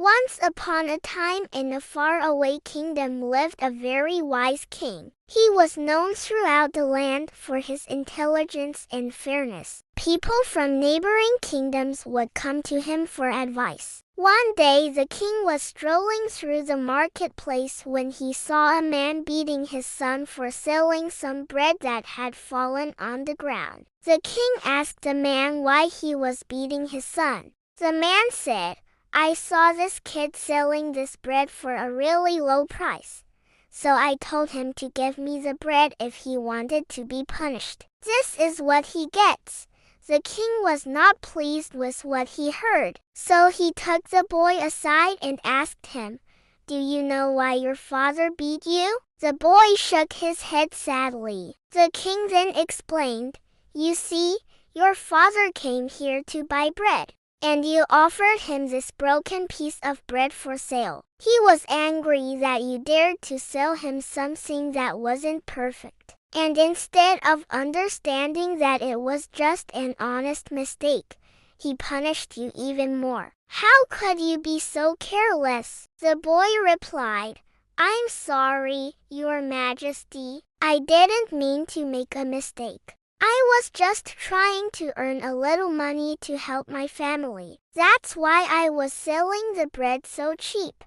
Once upon a time in a faraway kingdom lived a very wise king. He was known throughout the land for his intelligence and fairness. People from neighboring kingdoms would come to him for advice. One day the king was strolling through the marketplace when he saw a man beating his son for selling some bread that had fallen on the ground. The king asked the man why he was beating his son. The man said, "I saw this kid selling this bread for a really low price, so I told him to give me the bread if he wanted to be punished. This is what he gets." The king was not pleased with what he heard, so he took the boy aside and asked him, "Do you know why your father beat you?" The boy shook his head sadly. The king then explained, "You see, your father came here to buy bread, and you offered him this broken piece of bread for sale. He was angry that you dared to sell him something that wasn't perfect. And instead of understanding that it was just an honest mistake, he punished you even more. How could you be so careless?" The boy replied, "I'm sorry, Your Majesty. I didn't mean to make a mistake. I was just trying to earn a little money to help my family. That's why I was selling the bread so cheap."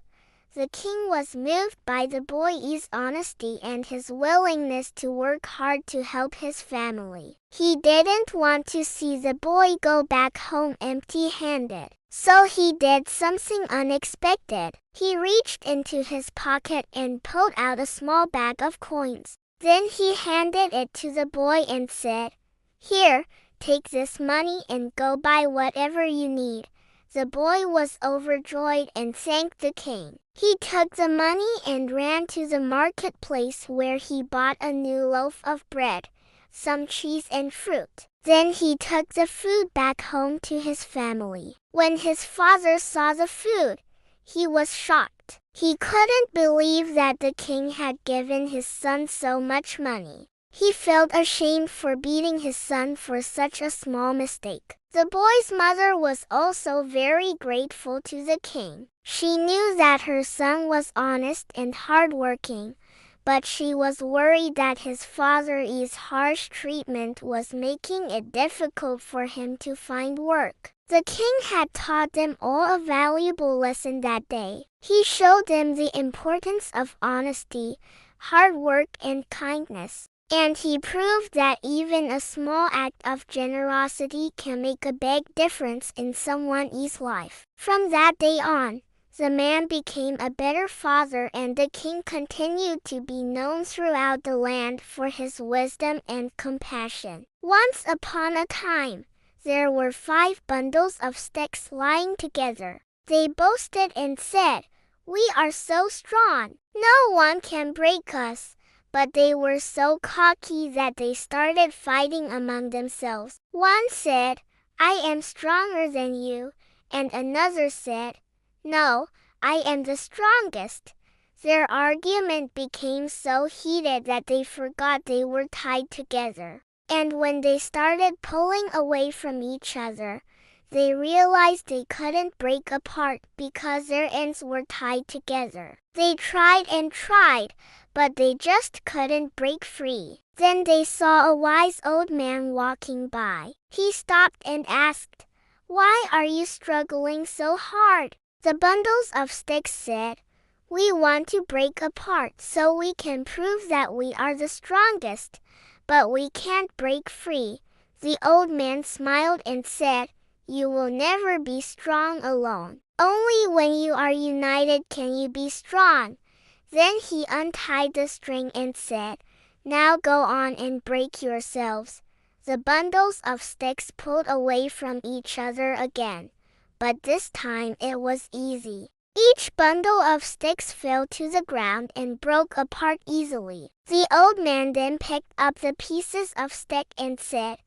The king was moved by the boy's honesty and his willingness to work hard to help his family. He didn't want to see the boy go back home empty-handed, so he did something unexpected. He reached into his pocket and pulled out a small bag of coins. Then he handed it to the boy and said, "Here, take this money and go buy whatever you need." The boy was overjoyed and thanked the king. He took the money and ran to the marketplace where he bought a new loaf of bread, some cheese and fruit. Then he took the food back home to his family. When his father saw the food, he was shocked. He couldn't believe that the king had given his son so much money. He felt ashamed for beating his son for such a small mistake. The boy's mother was also very grateful to the king. She knew that her son was honest and hardworking, but she was worried that his father's harsh treatment was making it difficult for him to find work. The king had taught them all a valuable lesson that day. He showed them the importance of honesty, hard work, and kindness. And he proved that even a small act of generosity can make a big difference in someone's life. From that day on, the man became a better father, and the king continued to be known throughout the land for his wisdom and compassion. Once upon a time, there were 5 bundles of sticks lying together. They boasted and said, "We are so strong. No one can break us." But they were so cocky that they started fighting among themselves. One said, "I am stronger than you," and another said, "No, I am the strongest." Their argument became so heated that they forgot they were tied together. And when they started pulling away from each other, they realized they couldn't break apart because their ends were tied together. They tried and tried, but they just couldn't break free. Then they saw a wise old man walking by. He stopped and asked, "Why are you struggling so hard?" The bundles of sticks said, "We want to break apart so we can prove that we are the strongest, but we can't break free." The old man smiled and said, "You will never be strong alone. Only when you are united can you be strong." Then he untied the string and said, "Now go on and break yourselves." The bundles of sticks pulled away from each other again, but this time it was easy. Each bundle of sticks fell to the ground and broke apart easily. The old man then picked up the pieces of stick and said,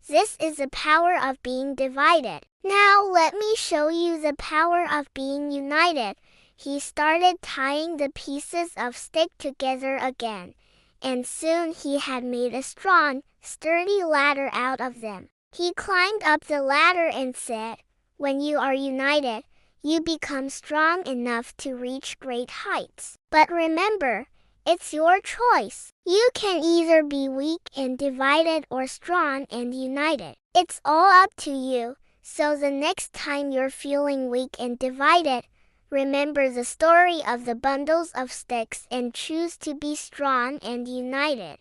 "This is the power of being divided. Now let me show you the power of being united." He started tying the pieces of stick together again, and soon he had made a strong, sturdy ladder out of them. He climbed up the ladder and said, "When you are united, you become strong enough to reach great heights. But remember, it's your choice. You can either be weak and divided or strong and united. It's all up to you. So the next time you're feeling weak and divided, remember the story of the bundles of sticks and choose to be strong and united.